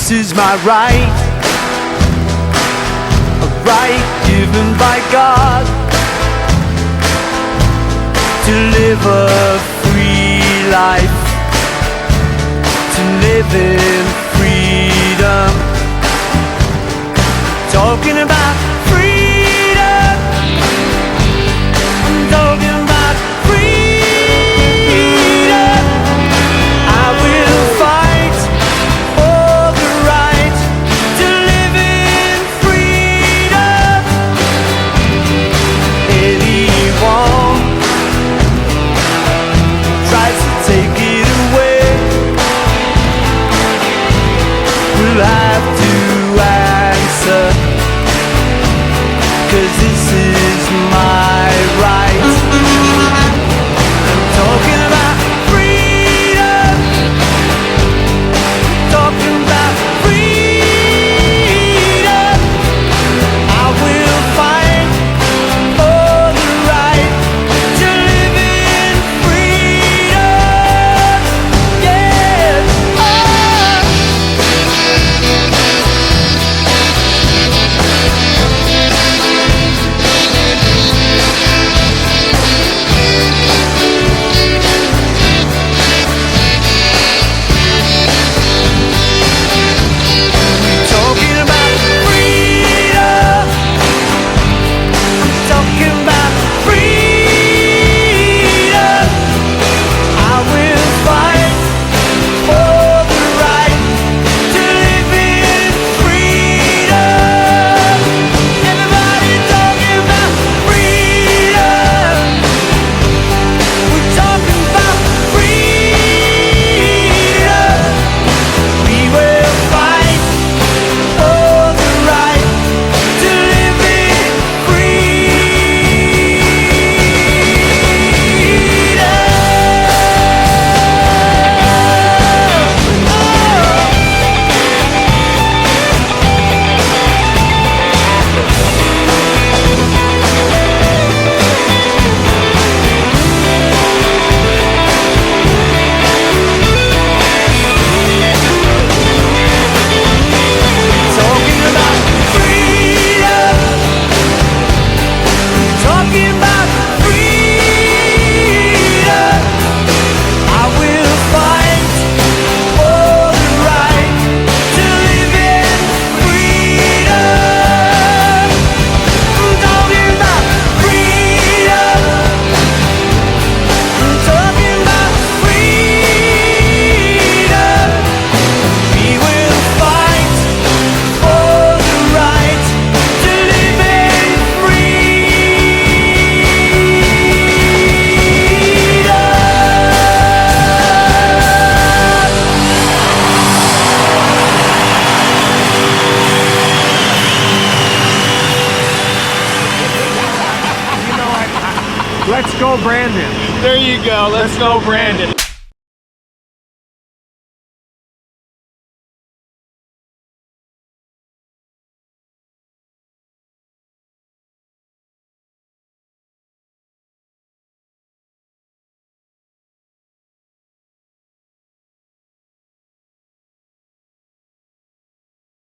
This is my right, a right given by God, to live a free life, to live in freedom. Talking about freedom, I'm talking about freedom. I will fight for the right to live in freedom. Anyone tries to take it away will have to answer, 'cause this is my right. I'm talking about freedom, talking about freedom. I will fight for the right to live in freedom. Yeah. Talking about freedom, talking about freedom. I will fight for the right to live in freedom. Everybody talking about freedom. We're talking about freedom. We will fight for the right to live in talking about freedom, talking about freedom. I will fight for the right to live in freedom. Talking about freedom, talking about freedom. We will fight for the right to live in Let's go, Brandon. There you go. Let's go, Brandon.